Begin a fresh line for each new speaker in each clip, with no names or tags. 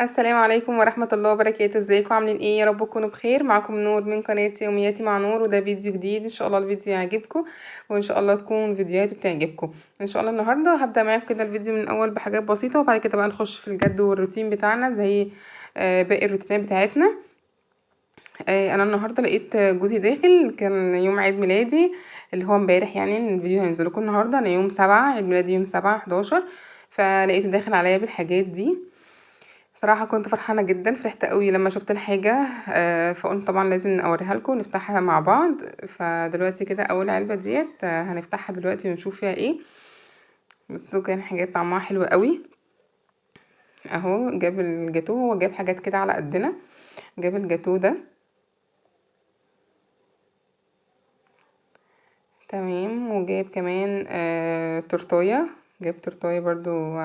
السلام عليكم ورحمة الله وبركاته. ازيكم عاملين ايه؟ يا رب تكونوا بخير. معكم نور من قناة يومياتي مع نور، وده فيديو جديد ان شاء الله. الفيديو يعجبكم وان شاء الله تكون فيديوهات بتعجبكم ان شاء الله. النهارده هبدأ معاكم كده الفيديو من الاول بحاجات بسيطة، وبعد كده بقى نخش في الجد والروتين بتاعنا زي باقي الروتينات بتاعتنا. انا النهارده لقيت جوزي داخل، كان يوم عيد ميلادي اللي هو امبارح، يعني الفيديو هينزل لكم النهارده. انا يوم 7 عيد ميلادي، يوم 7/11، فلقيته داخل عليا بالحاجات دي. صراحة كنت فرحانة جدا، فرحت قوي لما شفت الحاجة. فقلت طبعا لازم اوريها لكم نفتحها مع بعض. فدلوقتي كده اول علبة ديت هنفتحها دلوقتي ونشوف فيها ايه. بصوا كان حاجات طعمها حلو قوي. اهو جاب الجاتو، هو جاب حاجات كده على قدنا. جاب الجاتو ده تمام، وجاب كمان تورتايه. جاب تورتايه برضو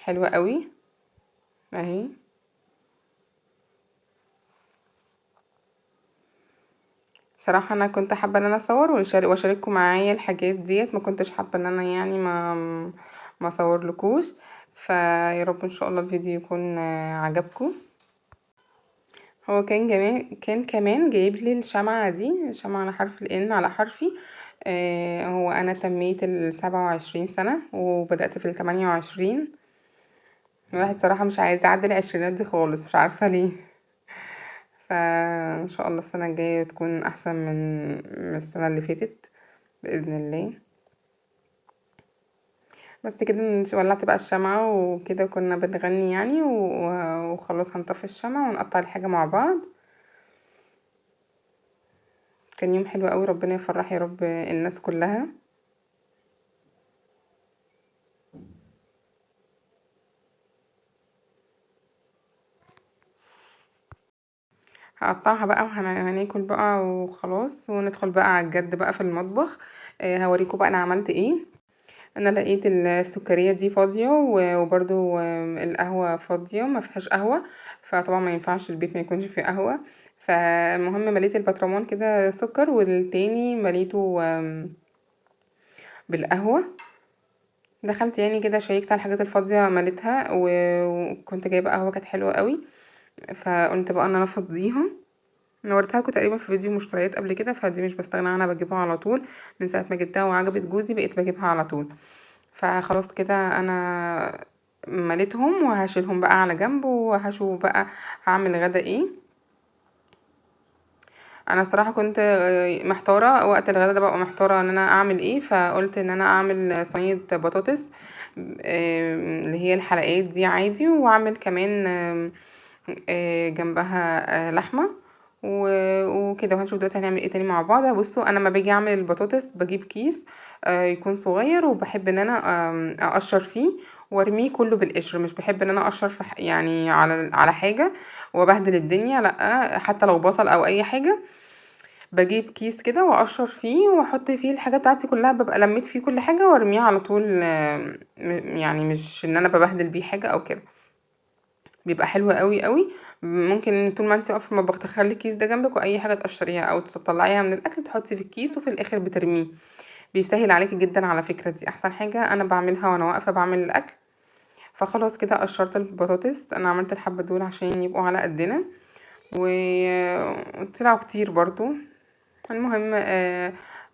حلوة قوي اهي. صراحة انا كنت حابة ان انا اصور واشارككم معايا الحاجات ديت، ما كنتش حابة ان انا يعني ما اصور لكوش. فيا رب ان شاء الله الفيديو يكون عجبكم. هو كان كمان جايب لي الشمعة دي، شمعة على حرف الان على حرفي. هو انا تميت 27 سنة وبدأت في 28. الواحد صراحة مش عايز يعدي العشرينات دي خالص، مش عارفة ليه. فان شاء الله السنة الجاية تكون احسن من السنة اللي فاتت بإذن الله. بس كده ولعت بقى الشمعة وكده، كنا بنغني يعني وخلاص هنطفي الشمعة ونقطع الحاجة مع بعض. كان يوم حلو قوي، ربنا يفرح يا رب الناس كلها. هقطعها بقى وهناكل بقى وخلاص، وندخل بقى على الجد بقى في المطبخ. هوريكم بقى انا عملت ايه. انا لقيت السكرية دي فاضية وبرضو القهوة فاضية ما فيهاش قهوة. فطبعا ما ينفعش البيت ما يكونش فيه قهوة. فالمهم مليت البطرمان كده سكر، والتاني مليته بالقهوة. دخلت يعني كده شيكت على الحاجات الفاضية مليتها وكنت جايبة قهوة كانت حلوة قوي. فقلت بقى ان انا افضيها. انا وريتها لكم تقريبا في فيديو مشتريات قبل كده، فدي مش بستغنى عنها، بجيبها على طول. من ساعة ما جبتها وعجبت جوزي بقيت بجيبها على طول. فخلاص كده انا مليتهم وهشيلهم بقى على جنب، وهشوف بقى هعمل غدا ايه. انا صراحة كنت محتارة وقت الغدا ده، بقى محتارة ان انا اعمل ايه. فقلت ان انا اعمل صينية بطاطس اللي هي الحلقات دي عادي، واعمل كمان جنبها لحمة وكده. وهنشوف دلوقتي هنعمل ايه تاني مع بعض. بصوا انا لما باجي اعمل البطاطس بجيب كيس يكون صغير، وبحب ان انا اقشر فيه وارميه كله بالقشر. مش بحب ان انا اقشر في يعني على حاجة وبهدل الدنيا، لا. حتى لو بصل او اي حاجة بجيب كيس كده واقشر فيه واحط فيه الحاجات بتاعتي كلها، ببقى لميت فيه كل حاجة وارميه على طول. يعني مش ان انا ببهدل بيه حاجة او كده. بيبقى حلو قوي قوي. ممكن طول ما انت واقفه في المطبخ تخلي الكيس ده جنبك، واي حاجه تقشريها او تطلعيها من الاكل تحطي في الكيس وفي الاخر بترميه. بيسهل عليكي جدا على فكره. دي احسن حاجه انا بعملها وانا واقفه بعمل الاكل. فخلاص كده قشرت البطاطس. انا عملت الحبه دول عشان يبقوا على قدنا وطلعوا كتير برضو. المهم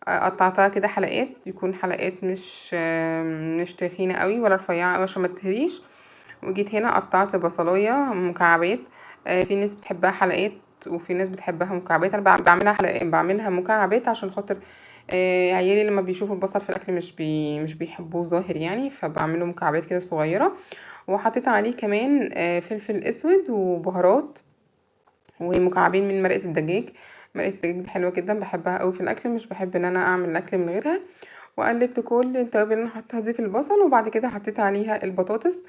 قطعتها كده حلقات، يكون حلقات مش تخينه قوي ولا رفيعه قوي عشان ما تهريش. وجيت هنا قطعت بصلايه مكعبات. في ناس بتحبها حلقات وفي ناس بتحبها مكعبات. انا بعملها حلقات، بعملها مكعبات عشان خاطر عيالي لما بيشوفوا البصل في الاكل مش بيحبوه ظاهر يعني، فبعمله مكعبات كده صغيره. وحطيت عليه كمان فلفل اسود وبهارات ومكعبين من مرقه الدجاج. مرقه الدجاج دي حلوه جدا، بحبها قوي في الاكل، مش بحب ان انا اعمل الاكل من غيرها. وقلبت كل التوابل اللي انا حطيتها دي في البصل، وبعد كده حطيت عليها البطاطس.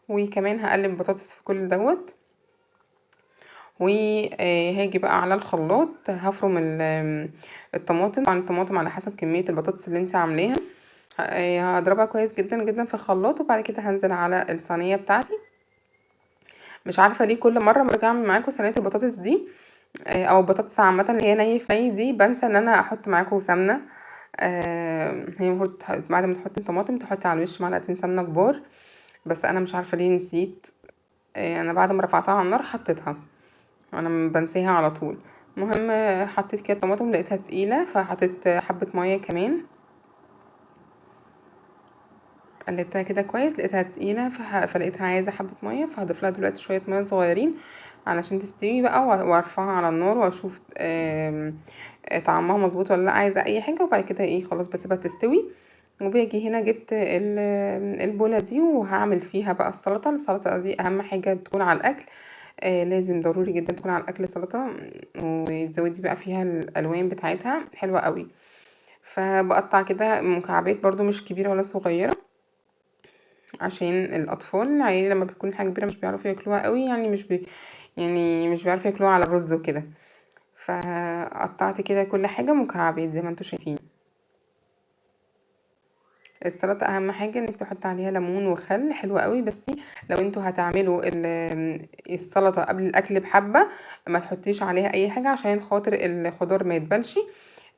وكمان هقلب بطاطس في كل دوت. وهاجي بقى على الخلاط هفرم الطماطم. طبعا الطماطم على حسب كمية البطاطس اللي انت عاملاها. هضربها كويس جدا جدا في الخلاط، وبعد كده هنزل على الصينية بتاعتي. مش عارفة ليه كل مرة باجي اعمل معاكم صينية البطاطس دي او البطاطس عامة اللي هي ني في ني دي، بنسى ان انا احط معاكم سمنة. هي المفروض بعد ما تحطي الطماطم تحطي على الوش معلقتين سمنة كبار، بس انا مش عارفة ليه نسيت. انا بعد ما رفعتها على النار حطيتها، انا بنساها على طول. المهم حطيت كده طماطم لقيتها تقيله، فحطيت حبه ميه كمان، قلبتها كده كويس لقيتها تقيله، فلقيتها عايزه حبه ميه، فهضيف لها دلوقتي شويه ميه صغيرين علشان تستوي بقى، وارفعها على النار واشوف طعمها مظبوط ولا لا، عايزه اي حاجه. وبعد كده ايه خلاص بسيبها تستوي. وباجي هنا جبت البوله دي وهعمل فيها بقى السلطه دي اهم حاجه تكون على الاكل. لازم ضروري جدا تكون على الاكل سلطه، وتزودي بقى فيها الالوان بتاعتها حلوه قوي. فبقطع كده مكعبات برضو مش كبيره ولا صغيره، عشان الاطفال العيال لما بتكون حاجه كبيره مش بيعرفوا ياكلوها قوي، يعني مش بيعرفوا ياكلوها على الرز وكده. فقطعت كده كل حاجه مكعبات زي ما انتوا شايفين. السلطه اهم حاجه انك تحط عليها ليمون وخل، حلوه قوي. بس لو انتوا هتعملوا السلطه قبل الاكل بحبه، ما تحطيش عليها اي حاجه عشان خاطر الخضار ما يتبلش،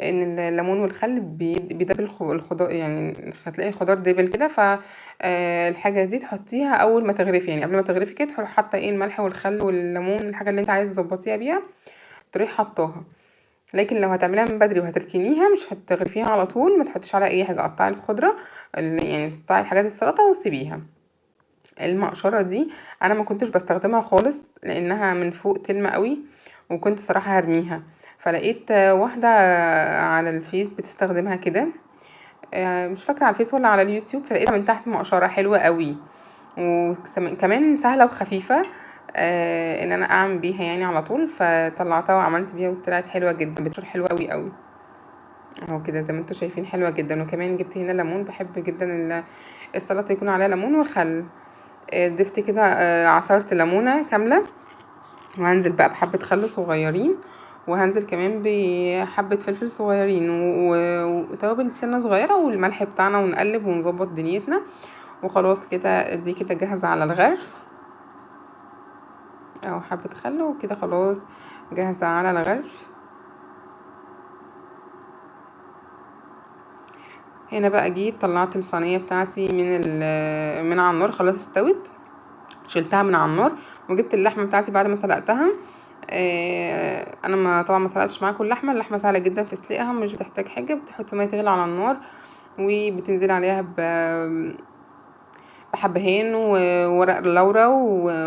ان الليمون والخل بيدبل الخضار، يعني هتلاقي الخضار دبل كده. فالحاجه دي تحطيها اول ما تغرفي، يعني قبل ما تغرفي كده تروحي حاطه ايه الملح والخل والليمون، الحاجه اللي انت عايزه تظبطيها بيها تروحي حطاها. لكن لو هتعمليها من بدري وهتركنيها مش هتغرفيها على طول، ما تحطيش عليها اي حاجه، قطعي الخضره يعني قطعي حاجات السلطه وسيبيها. المقشره دي انا ما كنتش بستخدمها خالص لانها من فوق تلمة قوي، وكنت صراحه هرميها. فلقيت واحده على الفيس بتستخدمها كده، مش فاكره على الفيس ولا على اليوتيوب، فلقيتها من تحت مقشره حلوه قوي، وكمان سهله وخفيفه ان انا اعمل بيها يعني على طول. فطلعتها وعملت بيها وطلعت حلوه جدا، بتشرب حلوه قوي قوي اهو كده زي ما انتوا شايفين، حلوه جدا. وكمان جبت هنا ليمون، بحب جدا السلطه يكون عليها ليمون وخل. ضفت كده عصرت ليمونه كامله، وهنزل بقى بحبه خل صغيرين، وهنزل كمان بحبه فلفل صغيرين وتوابل سنه صغيره والملح بتاعنا، ونقلب ونظبط دنيتنا. وخلاص كده دي كده جاهزه على الغرف، او حبه خل وكده خلاص جاهزه على الغرف. هنا بقى جيت طلعت الصينيه بتاعتي من على النار، خلاص استوت، شلتها من على النار. وجبت اللحمه بتاعتي بعد ما سلقتها. انا ما طبعا ما سلقتش معاكم اللحمه سهله جدا في سلقها، مش بتحتاج حاجه، بتحط ميه تغلي على النار وبتنزل عليها بحبهان وورق اللورا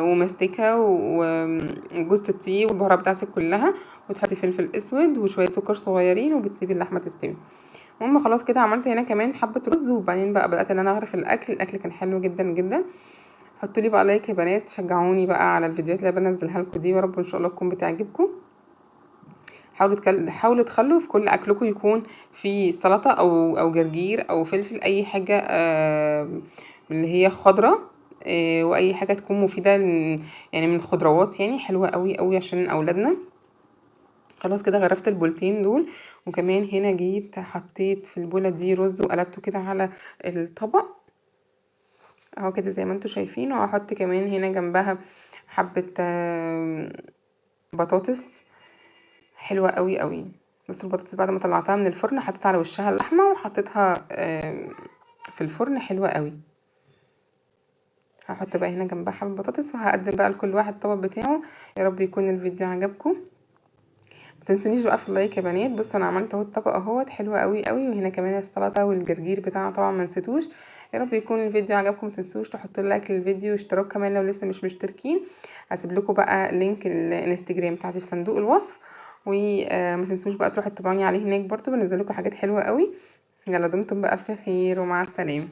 ومستكه وجوز الطيب والبهارات بتاعتك كلها، وتحطي فلفل اسود وشويه سكر صغيرين، وبتسيبي اللحمه تستوي. المهم خلاص كده عملت هنا كمان حبه رز، وبعدين بقى بدات ان انا اغرف الاكل كان حلو جدا جدا. حطوا لي بقى لايك يا بنات، شجعوني بقى على الفيديوهات اللي بنزلها لكم دي، يا رب ان شاء الله تكون بتعجبكم. حاولوا تخلوا في كل اكلكم يكون في سلطه او جرجير او فلفل، اي حاجه اللي هي خضره، واي حاجه تكون مفيده يعني من الخضروات، يعني حلوه قوي قوي عشان اولادنا. خلاص كده غرفت البولتين دول. وكمان هنا جيت حطيت في البوله دي رز وقلبته كده على الطبق اهو كده زي ما انتوا شايفين. وهحط كمان هنا جنبها حبه بطاطس حلوه قوي قوي. بصوا البطاطس بعد ما طلعتها من الفرن حطيت على وشها اللحمه وحطيتها في الفرن، حلوه قوي. هحط بقى هنا جنبها حبه بطاطس، وهقدم بقى لكل واحد الطبق بتاعه. يا رب يكون الفيديو عجبكم، متنسونيش بقى في اللايك يا بنات. بصوا انا عملت اهو الطبق اهوت حلو قوي قوي، وهنا كمان السلطه والجرجير بتاعنا طبعا ما نسيتوش. يا رب يكون الفيديو عجبكم، متنسوش تحطوا لايك للفيديو واشتراك كمان لو لسه مش مشتركين. هسيب لكم بقى لينك الانستجرام بتاعتي في صندوق الوصف، وما تنسوش بقى تروحوا تتابعوني عليه هناك برضو، بنزل لكم حاجات حلوه قوي. يلا دمتم بألف خير ومع السلامه.